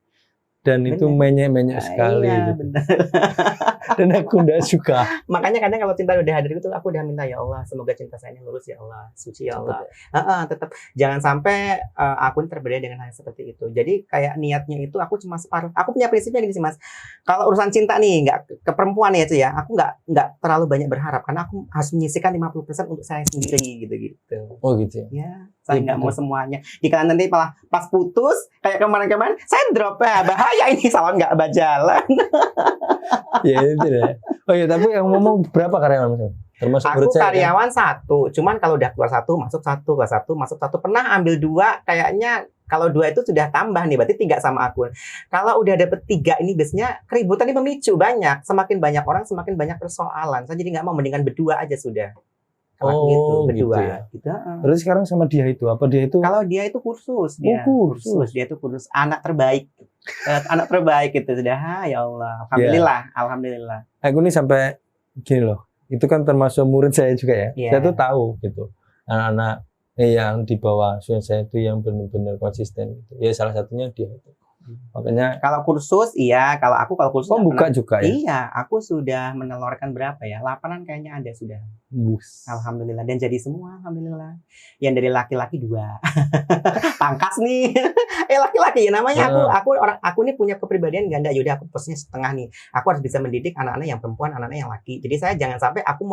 [SPEAKER 1] dan itu menyek-menyek sekali.
[SPEAKER 2] Iya,
[SPEAKER 1] gitu.
[SPEAKER 2] benar.
[SPEAKER 1] Dan aku nggak suka.
[SPEAKER 2] Makanya kadang kalau cinta udah hadir itu aku udah minta, ya Allah, semoga cinta saya ini lurus ya Allah, suci ya Allah. Tetap jangan sampai aku ini terbedah dengan hal seperti itu. Jadi kayak niatnya itu aku cuma separuh. Aku punya prinsipnya gini sih Mas. Kalau urusan cinta nih nggak ke perempuan ya itu ya, aku nggak terlalu banyak berharap karena aku harus menyisihkan 50% untuk saya sendiri gitu.
[SPEAKER 1] Oh gitu ya.
[SPEAKER 2] Ya, saya
[SPEAKER 1] Iya,
[SPEAKER 2] nggak mau
[SPEAKER 1] betul.
[SPEAKER 2] semuanya. Jika nanti malah pas putus kayak kemarin-kemarin, saya drop ya, bahaya ini salon nggak berjalan.
[SPEAKER 1] Ya itu deh. Oh iya, tapi yang ngomong berapa karyawan Mas? Termasuk
[SPEAKER 2] Aku
[SPEAKER 1] menurut saya, kan?
[SPEAKER 2] karyawan 1, cuman kalau udah keluar 1 masuk 1, keluar 1 masuk 1. Pernah ambil 2, kayaknya kalau 2 itu sudah tambah nih, berarti 3 sama aku. Kalau udah dapet 3 ini biasanya keributan ini memicu banyak. Semakin banyak orang, semakin banyak persoalan. Saya jadi nggak mau, mendingan berdua aja sudah. Kalau
[SPEAKER 1] Oh,
[SPEAKER 2] gitu, berdua.
[SPEAKER 1] gitu ya.
[SPEAKER 2] Gitu.
[SPEAKER 1] Berarti sekarang sama dia itu apa dia itu?
[SPEAKER 2] Kalau dia itu kursus, dia
[SPEAKER 1] kursus.
[SPEAKER 2] dia itu kursus anak terbaik. Anak terbaik itu sudah, ya Allah. Alhamdulillah, alhamdulillah.
[SPEAKER 1] Aku nih sampai gini loh. Itu kan termasuk murid saya juga ya.
[SPEAKER 2] Iya.
[SPEAKER 1] Saya tuh tahu gitu. Anak-anak yang di bawah saya itu yang benar-benar konsisten gitu. Ya salah satunya dia itu. Makanya
[SPEAKER 2] Kalau kursus, iya. Kalau kursus
[SPEAKER 1] kok
[SPEAKER 2] nggak
[SPEAKER 1] buka
[SPEAKER 2] pernah.
[SPEAKER 1] juga ya?
[SPEAKER 2] Iya, aku sudah menelurkan berapa ya? 8-an kayaknya ada sudah.
[SPEAKER 1] Bus.
[SPEAKER 2] Alhamdulillah. Dan jadi semua, alhamdulillah. Yang dari laki-laki 2. Pangkas nih. Laki-laki ya namanya. Aku ini punya kepribadian ganda. Yaudah aku posnya setengah nih. Aku harus bisa mendidik anak-anak yang perempuan, anak-anak yang laki. Jadi saya jangan sampai aku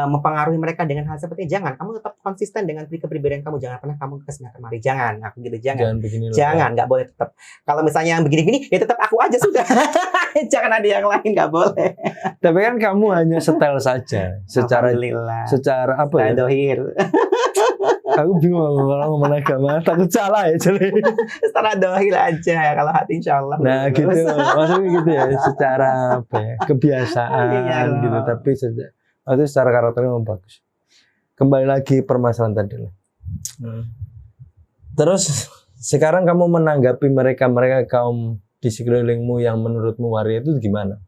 [SPEAKER 2] mempengaruhi mereka dengan hal seperti ini. Jangan. Kamu tetap konsisten dengan kepribadian kamu. Jangan pernah kamu kesana kemari. Jangan. Aku gitu. Jangan.
[SPEAKER 1] Begini loh.
[SPEAKER 2] Jangan. Nggak boleh tetap. Kalau misalnya yang begini-gini, ya tetap aku aja sudah. Jangan ada yang lain, nggak boleh.
[SPEAKER 1] Tapi kan kamu hanya setel saja.
[SPEAKER 2] Alhamdulillah.
[SPEAKER 1] Secara apa ya?
[SPEAKER 2] Dohir.
[SPEAKER 1] Aku bingung kalau ngomong agama. Takut salah ya.
[SPEAKER 2] Setelah dohir aja. Kalau hati insya Allah.
[SPEAKER 1] Nah gitu,
[SPEAKER 2] lulus.
[SPEAKER 1] maksudnya gitu ya, secara apa ya, kebiasaan
[SPEAKER 2] Iya.
[SPEAKER 1] gitu, tapi maksudnya secara karakternya memang bagus. Kembali lagi permasalahan tadi lah. Terus sekarang kamu menanggapi mereka kaum di sekelilingmu yang menurutmu waria itu gimana?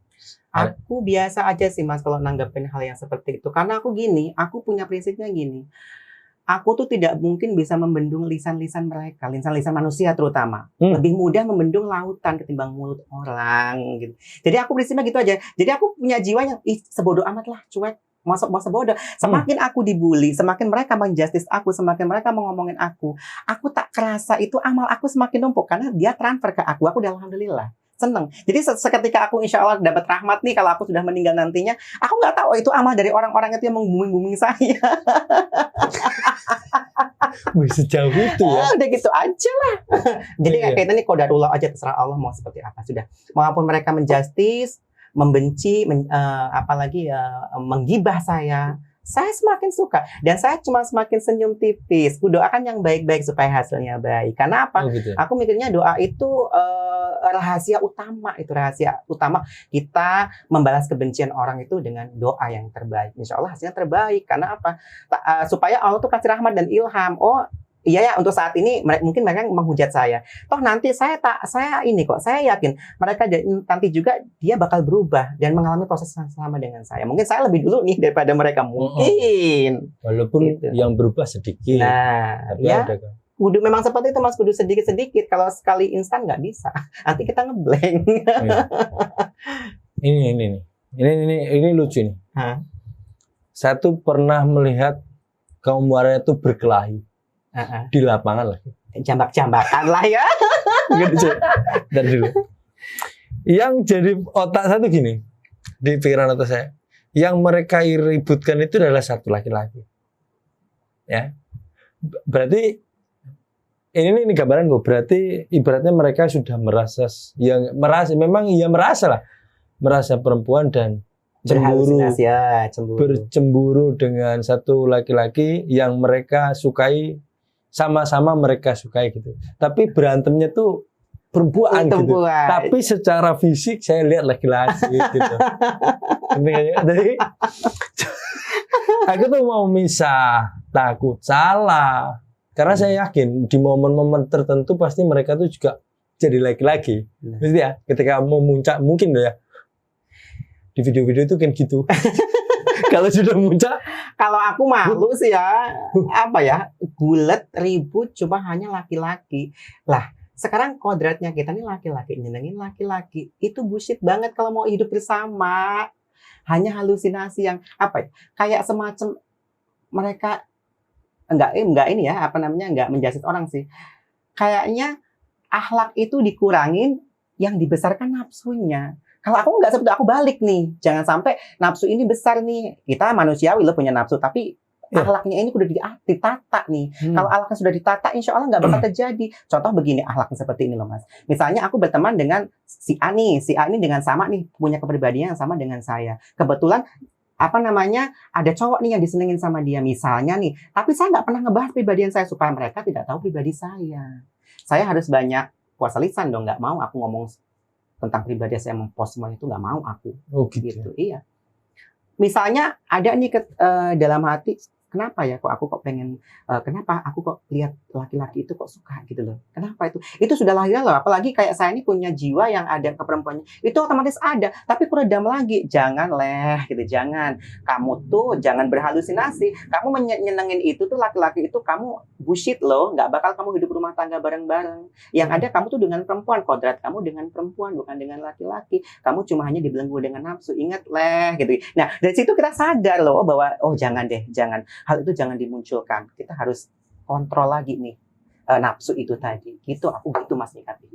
[SPEAKER 2] Aku biasa aja sih Mas kalau nanggepin hal yang seperti itu. Karena aku gini, aku punya prinsipnya gini. Aku tuh tidak mungkin bisa membendung lisan-lisan mereka, lisan-lisan manusia terutama. Lebih mudah membendung lautan ketimbang mulut orang gitu. Jadi aku prinsipnya gitu aja. Jadi aku punya jiwa yang sebodoh amat lah, cuek. Mau sebodoh. Semakin aku dibully, semakin mereka menjustis aku, semakin mereka ngomongin aku tak kerasa itu amal aku semakin numpuk karena dia transfer ke aku udah alhamdulillah. Seneng. Jadi seketika aku insya Allah dapat rahmat nih kalau aku sudah meninggal nantinya, aku nggak tahu itu amal dari orang-orang itu yang membumi-bumi saya.
[SPEAKER 1] Wih, sejauh itu ya.
[SPEAKER 2] Udah gitu aja lah. Jadi
[SPEAKER 1] Iya.
[SPEAKER 2] kayak kita nih qadarullah aja, terserah Allah mau seperti apa sudah. Maupun mereka menjustis, membenci, apalagi menggibah saya semakin suka dan saya cuma semakin senyum tipis. Ku doakan yang baik-baik supaya hasilnya baik. Karena apa?
[SPEAKER 1] Oh gitu.
[SPEAKER 2] Aku mikirnya doa itu rahasia utama, kita membalas kebencian orang itu dengan doa yang terbaik. Insya Allah hasilnya terbaik. Karena apa? Supaya Allah tuh kasih rahmat dan ilham. Oh iya ya, untuk saat ini mungkin mereka menghujat saya. Toh nanti saya yakin mereka nanti juga dia bakal berubah dan mengalami proses yang sama dengan saya. Mungkin saya lebih dulu nih daripada mereka mungkin.
[SPEAKER 1] Walaupun
[SPEAKER 2] Gitu.
[SPEAKER 1] yang berubah sedikit.
[SPEAKER 2] Nah,
[SPEAKER 1] Tapi
[SPEAKER 2] ya.
[SPEAKER 1] ada kan.
[SPEAKER 2] Kudu memang seperti itu Mas, kudu sedikit-sedikit. Kalau sekali instan nggak bisa. Nanti kita ngeblank.
[SPEAKER 1] Ini lucu nih.
[SPEAKER 2] Hah?
[SPEAKER 1] Saya tuh pernah melihat kaum waria itu berkelahi di lapangan lah.
[SPEAKER 2] Jambak-jambakan lah ya.
[SPEAKER 1] Gitu. Dan dulu. Yang jadi otak saya tuh gini, di pikiran otak saya, yang mereka ributkan itu adalah satu laki-laki. Ya, berarti ini gambaran gue. Berarti ibaratnya mereka sudah merasa merasa perempuan dan
[SPEAKER 2] Berhalusinasi ya, cemburu.
[SPEAKER 1] bercemburu dengan satu laki-laki yang mereka sukai, sama-sama mereka sukai gitu. Tapi berantemnya tuh perempuan gitu. Tapi secara fisik saya lihat laki-laki gitu. Jadi aku tuh mau misah, takut salah. Karena saya yakin di momen-momen tertentu pasti mereka tuh juga jadi laki-laki. Mesti ya, ketika mau muncak mungkin ya. Di video-video itu kan gitu. Kalau sudah muncak,
[SPEAKER 2] Kalau aku malu sih ya, gulet ribut cuma hanya laki-laki. Lah, sekarang kodratnya kita nih laki-laki, nyenengin laki-laki. Itu bullshit banget kalau mau hidup bersama. Hanya halusinasi yang kayak semacam mereka enggak menjudge orang sih. Kayaknya akhlak itu dikurangin, yang dibesarkan nafsunya. Kalau aku nggak seperti aku balik nih, jangan sampai nafsu ini besar nih. Kita manusiawi loh punya nafsu, tapi akhlaknya ini udah ditata nih. Kalau akhlaknya sudah ditata, insya Allah nggak bakal terjadi. Contoh begini, akhlaknya seperti ini loh Mas. Misalnya aku berteman dengan si A nih dengan sama nih, punya kepribadian yang sama dengan saya. Kebetulan ada cowok nih yang disenengin sama dia misalnya nih, tapi saya nggak pernah ngebahas pribadian saya supaya mereka tidak tahu pribadi saya. Saya harus banyak puasa lisan dong, nggak mau aku ngomong tentang pribadi saya, mempost semuanya itu nggak mau aku.
[SPEAKER 1] oh gitu.
[SPEAKER 2] Iya. Misalnya ada nih dalam hati, kenapa ya kenapa aku kok lihat laki-laki itu kok suka gitu loh. Kenapa itu? Itu sudah lahir loh. Apalagi kayak saya ini punya jiwa yang ada ke perempuannya. Itu otomatis ada. Tapi aku redam lagi. Jangan gitu. Jangan. Kamu tuh jangan berhalusinasi. Kamu nyenengin itu tuh laki-laki itu kamu bullshit loh. Nggak bakal kamu hidup rumah tangga bareng-bareng. Yang ada kamu tuh dengan perempuan. Kodrat kamu dengan perempuan, bukan dengan laki-laki. Kamu cuma hanya dibelenggu dengan nafsu. Ingat gitu. Nah, dari situ kita sadar loh bahwa jangan deh, jangan. Hal itu jangan dimunculkan. Kita harus kontrol lagi nih nafsu itu tadi. Gitu aku gitu Mas nyikapi.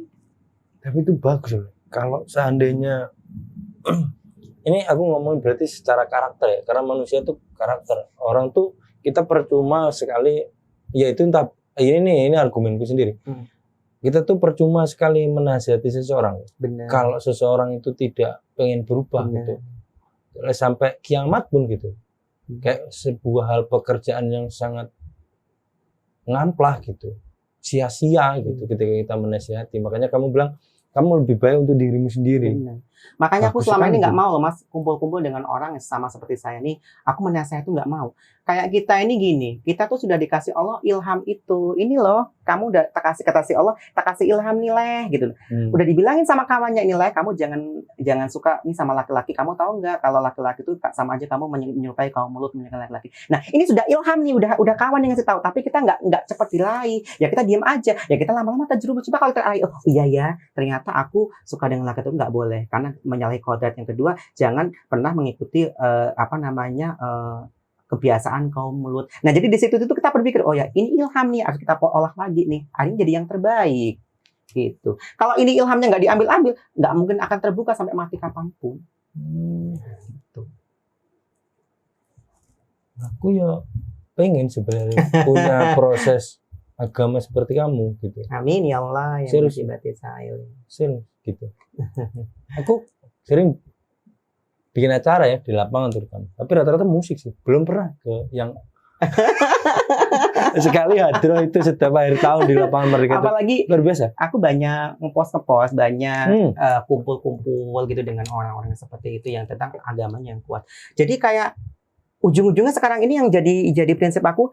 [SPEAKER 1] Tapi itu bagus loh. Kalau seandainya ini aku ngomong berarti secara karakter ya, karena manusia tuh karakter. Orang tuh kita percuma sekali, ya itu entah ini argumenku sendiri. Kita tuh percuma sekali menasihati seseorang.
[SPEAKER 2] Benar.
[SPEAKER 1] Kalau seseorang itu tidak pengen berubah gitu, sampai kiamat pun gitu. Kayak sebuah hal pekerjaan yang sangat ngamplah gitu, sia-sia gitu ketika kita menasihati. Makanya kamu bilang kamu lebih baik untuk dirimu sendiri.
[SPEAKER 2] Benar. Makanya aku
[SPEAKER 1] Bagus
[SPEAKER 2] selama ini
[SPEAKER 1] sekali.
[SPEAKER 2] nggak mau loh Mas kumpul-kumpul dengan orang yang sama seperti saya nih. Aku menasihati tuh nggak mau. Kayak kita ini gini, kita tuh sudah dikasih Allah ilham itu. Ini loh, kamu udah kasih Allah, tak kasih ilham nilai gitu. Udah dibilangin sama kawannya nilai, kamu jangan suka nih sama laki-laki. Kamu tahu nggak kalau laki-laki itu sama aja kamu menyerupai kaum mulut menyerupai laki-laki. Nah ini sudah ilham nih, udah kawan yang ngasih tahu. Tapi kita nggak cepat diraih. Ya kita diam aja. Ya kita lama-lama terjerumus. Coba kalau teraih, oh iya ya, ternyata aku suka dengan laki itu nggak boleh. Karena menyalahi kodrat. Yang kedua, jangan pernah mengikuti kebiasaan kaum mulut. Nah, jadi di situ itu kita berpikir, oh ya, ini ilham nih, harus kita olah lagi nih. Hari ini jadi yang terbaik. Gitu. Kalau ini ilhamnya nggak diambil-ambil, nggak mungkin akan terbuka sampai mati kapanpun.
[SPEAKER 1] Gitu. Aku ya pengen sebenarnya punya proses agama seperti kamu gitu.
[SPEAKER 2] Amin ya Allah yang
[SPEAKER 1] Serius.
[SPEAKER 2] musibati saya.
[SPEAKER 1] Sering gitu. Aku sering bikin acara ya di lapangan terutama. Tapi rata-rata musik sih. Belum pernah ke yang sekali hadroh itu setiap akhir tahun di lapangan mereka itu
[SPEAKER 2] Apalagi
[SPEAKER 1] luar biasa.
[SPEAKER 2] aku banyak ngepost banyak kumpul-kumpul gitu dengan orang-orang yang seperti itu yang tentang agamanya yang kuat. Jadi kayak ujung-ujungnya sekarang ini yang jadi prinsip aku,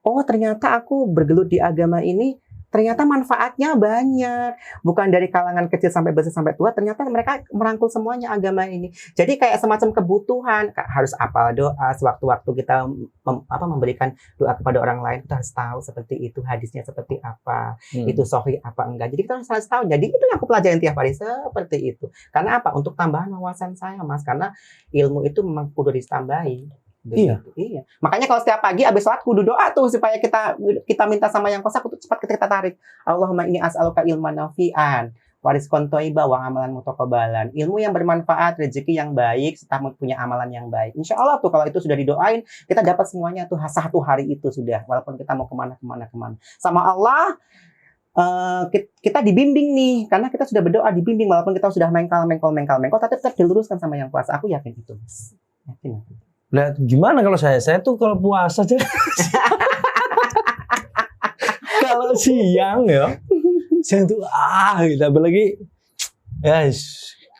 [SPEAKER 2] oh ternyata aku bergelut di agama ini ternyata manfaatnya banyak, bukan dari kalangan kecil sampai besar sampai tua, ternyata mereka merangkul semuanya agama ini. Jadi kayak semacam kebutuhan, harus apal doa sewaktu-waktu kita memberikan doa kepada orang lain, kita harus tahu seperti itu, hadisnya seperti apa, itu sahih apa enggak. Jadi kita harus tahu. Jadi itu yang aku pelajarin tiap hari seperti itu. Karena apa? Untuk tambahan wawasan saya, Mas. Karena ilmu itu memang kudu ditambahi.
[SPEAKER 1] Iya.
[SPEAKER 2] Iya. Makanya kalau setiap pagi abis sholat kudu doa tuh supaya kita minta sama yang kuasa untuk cepat kita tarik. Allahumma inni as'aluka ilman nafi'an wa rizqan thayyiban wa amalan mutaqabbalan. Ilmu yang bermanfaat, rezeki yang baik, serta punya amalan yang baik. Insya Allah tuh kalau itu sudah didoain, kita dapat semuanya tuh satu hari itu sudah. Walaupun kita mau kemana. Sama Allah kita dibimbing nih, karena kita sudah berdoa dibimbing walaupun kita sudah mengkal, tapi tetap diluruskan sama yang kuasa. Aku yakin itu, Mas. Yakin.
[SPEAKER 1] Nah, gimana kalau saya tuh kalau puasa aja kalau siang ya siang tuh gitu, apalagi ya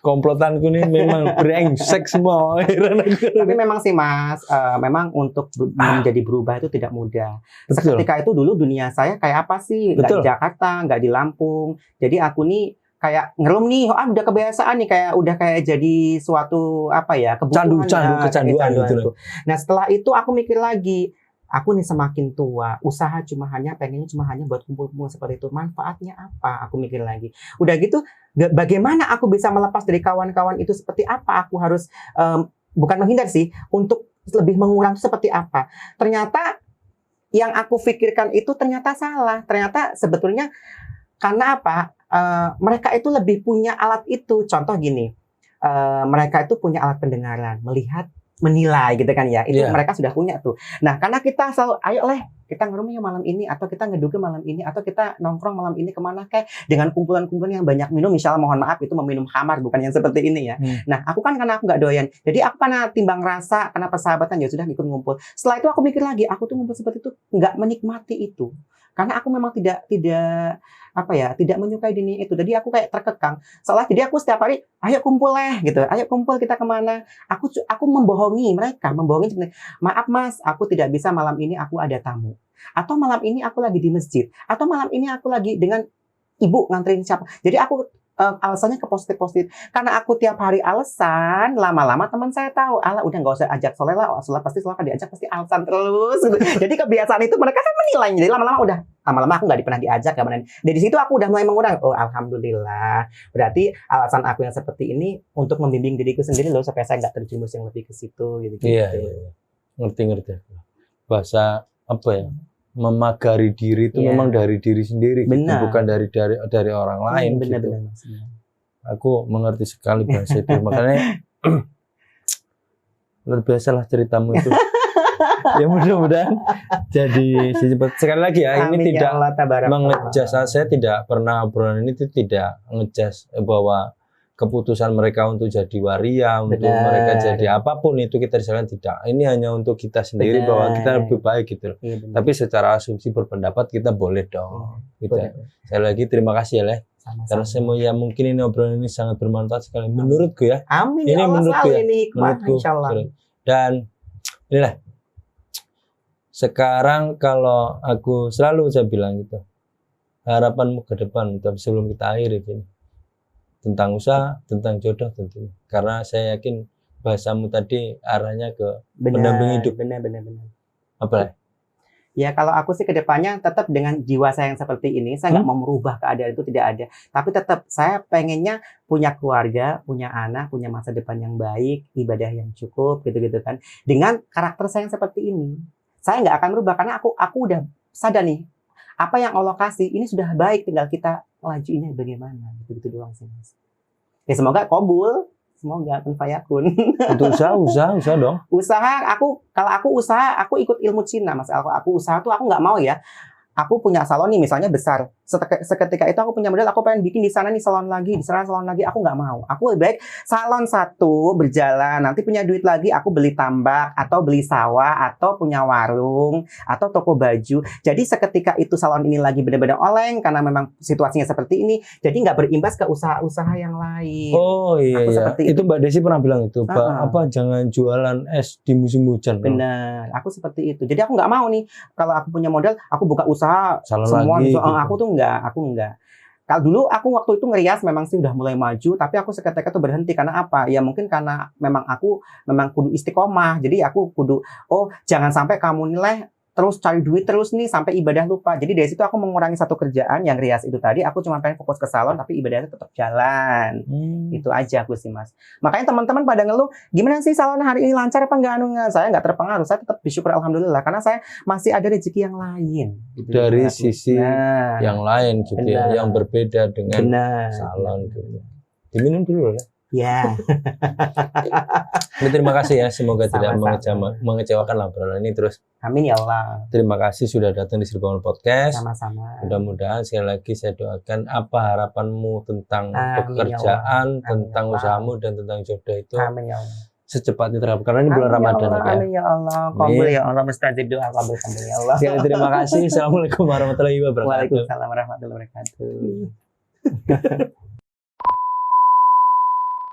[SPEAKER 1] komplotanku nih memang brengsek semua.
[SPEAKER 2] Tapi memang sih Mas, memang untuk menjadi berubah itu tidak mudah.
[SPEAKER 1] Betul.
[SPEAKER 2] Seketika itu dulu dunia saya kayak apa sih? Nggak di Jakarta, nggak di Lampung. Jadi aku nih kayak ngelum nih, udah kebiasaan nih, udah kayak jadi suatu apa ya, kebutuhan,
[SPEAKER 1] kecanduan gitu.
[SPEAKER 2] Nah setelah itu aku mikir lagi, aku nih semakin tua, usaha pengennya cuma hanya buat kumpul-kumpul seperti itu, manfaatnya apa? Aku mikir lagi. Udah gitu, bagaimana aku bisa melepas dari kawan-kawan itu, seperti apa? Aku harus bukan menghindar sih, untuk lebih mengurangi seperti apa? Ternyata yang aku pikirkan itu ternyata salah. Ternyata sebetulnya karena apa? Mereka itu lebih punya alat itu. Contoh gini, mereka itu punya alat pendengaran, melihat, menilai gitu kan ya. Itu mereka sudah punya tuh. Nah, karena kita selalu, ayo kita ngerumah malam ini, atau kita ngeduga malam ini, atau kita nongkrong malam ini kemana kayak dengan kumpulan-kumpulan yang banyak minum, misalnya mohon maaf itu meminum khamar, bukan yang seperti ini ya. Nah, aku kan karena aku nggak doyan, jadi aku karena timbang rasa, karena persahabatan ya sudah ikut ngumpul. Setelah itu aku mikir lagi, aku tuh ngumpul seperti itu nggak menikmati itu, karena aku memang tidak menyukai dunia itu. Jadi aku kayak terkekang. Jadi aku setiap hari, ayo kumpul gitu. Ayo kumpul kita kemana. Aku membohongi mereka. Sebenarnya. Maaf Mas, aku tidak bisa malam ini, aku ada tamu. Atau malam ini aku lagi di masjid. Atau malam ini aku lagi dengan ibu nganterin siapa. Jadi aku alasannya ke positif. Karena aku tiap hari alasan, lama-lama teman saya tahu, udah nggak usah ajak soleh lah, pasti diajak pasti alasan terus. Gitu. Jadi kebiasaan itu mereka kan menilai. Jadi lama-lama aku nggak pernah diajak. Dari situ aku udah mulai mengurangi. Oh alhamdulillah. Berarti alasan aku yang seperti ini untuk membimbing diriku sendiri loh, supaya saya nggak terjumus yang lebih ke situ. Gitu.
[SPEAKER 1] Iya. Ngerti. Bahasa apa ya? Memagari diri itu memang dari diri sendiri, gitu. Bukan dari orang lain.
[SPEAKER 2] Benar.
[SPEAKER 1] Aku mengerti sekali bahasa itu, makanya luar biasa lah ceritamu itu. Ya mudah-mudahan jadi sekali lagi ya. Amin, ini tidak mengejas, saya tidak pernah obrolan ini tidak ngejas bahwa keputusan mereka untuk jadi waria, untuk mereka jadi apapun itu kita disalahkan, tidak. Ini hanya untuk kita sendiri bahwa kita lebih baik gitu. Tapi secara asumsi berpendapat kita boleh dong. Gitu. Sekali lagi terima kasih ya, karena semua mungkin ini obrolan ini sangat bermanfaat sekali menurutku ya.
[SPEAKER 2] Amin.
[SPEAKER 1] Ini menurutku ya.
[SPEAKER 2] Menurutku.
[SPEAKER 1] Dan inilah sekarang kalau aku selalu saya bilang gitu, harapanmu ke depan, tapi sebelum kita akhiri ini, tentang usaha, tentang jodoh tentunya. Karena saya yakin bahasamu tadi arahnya ke pendamping hidup.
[SPEAKER 2] Benar.
[SPEAKER 1] Apa?
[SPEAKER 2] Ya kalau aku sih ke depannya tetap dengan jiwa saya yang seperti ini, saya nggak mau merubah keadaan itu, tidak ada. Tapi tetap saya pengennya punya keluarga, punya anak, punya masa depan yang baik, ibadah yang cukup, gitu-gitu kan. Dengan karakter saya yang seperti ini, saya nggak akan merubah karena aku udah sadar nih, apa yang Allah kasih ini sudah baik, tinggal kita lajuinnya bagaimana, gitu doang sih Mas. Ya semoga kabul Semoga kun fayakun.
[SPEAKER 1] Untuk usaha dong.
[SPEAKER 2] Kalau aku usaha, aku ikut ilmu Cina, Mas. Aku usaha tuh aku nggak mau ya. Aku punya salon nih, misalnya besar. Seketika itu aku punya modal, aku pengen bikin di sana nih salon lagi, di sana salon lagi. Aku nggak mau. Aku lebih baik salon satu berjalan, nanti punya duit lagi, aku beli tambak, atau beli sawah, atau punya warung, atau toko baju. Jadi seketika itu salon ini lagi benar-benar oleng, karena memang situasinya seperti ini, jadi nggak berimbas ke usaha-usaha yang lain.
[SPEAKER 1] Oh iya,
[SPEAKER 2] Aku
[SPEAKER 1] iya.
[SPEAKER 2] seperti
[SPEAKER 1] Itu Mbak Desi pernah bilang itu,
[SPEAKER 2] Uh-uh.
[SPEAKER 1] jangan jualan es di musim hujan.
[SPEAKER 2] Benar, aku seperti itu. Jadi aku nggak mau nih, kalau aku punya modal, aku buka usaha
[SPEAKER 1] Salon
[SPEAKER 2] semua
[SPEAKER 1] lagi,
[SPEAKER 2] gitu.
[SPEAKER 1] gitu.
[SPEAKER 2] Aku enggak. Kalau dulu aku waktu itu ngerias memang sih udah mulai maju, tapi aku seketika itu berhenti karena apa? Ya mungkin karena memang aku kudu istiqomah. Jadi aku kudu jangan sampai kamu nilai terus cari duit terus nih sampai ibadah lupa. Jadi dari situ aku mengurangi satu kerjaan yang rias itu tadi, aku cuma pengen fokus ke salon tapi ibadahnya tetap jalan. Itu aja aku sih, Mas. Makanya teman-teman pada ngeluh, gimana sih salon hari ini lancar apa enggak? Saya nggak terpengaruh, saya tetap bersyukur alhamdulillah karena saya masih ada rezeki yang lain. Gitu,
[SPEAKER 1] Dari
[SPEAKER 2] aku.
[SPEAKER 1] sisi yang lain gitu
[SPEAKER 2] Benar.
[SPEAKER 1] ya, yang berbeda dengan
[SPEAKER 2] Benar.
[SPEAKER 1] salon gitu. Diminum dulu ya.
[SPEAKER 2] Ya.
[SPEAKER 1] Ini terima kasih ya, semoga tidak
[SPEAKER 2] Sama-sama.
[SPEAKER 1] mengecewakan laporan ini terus.
[SPEAKER 2] Amin ya Allah.
[SPEAKER 1] Terima kasih sudah datang di Sri Bangun Podcast.
[SPEAKER 2] Sama-sama.
[SPEAKER 1] Mudah-mudahan sekali lagi saya doakan apa harapanmu tentang
[SPEAKER 2] Amin,
[SPEAKER 1] pekerjaan,
[SPEAKER 2] ya Allah.
[SPEAKER 1] tentang
[SPEAKER 2] Amin, ya
[SPEAKER 1] usahamu dan tentang jodoh itu
[SPEAKER 2] Amin ya Allah.
[SPEAKER 1] secepatnya terkabul karena ini bulan Ramadan ya.
[SPEAKER 2] Amin ya Allah. Kabul ya Allah, mustajib doa kabul ya Allah.
[SPEAKER 1] Sekali terima kasih. Assalamualaikum warahmatullahi wabarakatuh.
[SPEAKER 2] Waalaikumsalam warahmatullahi wabarakatuh.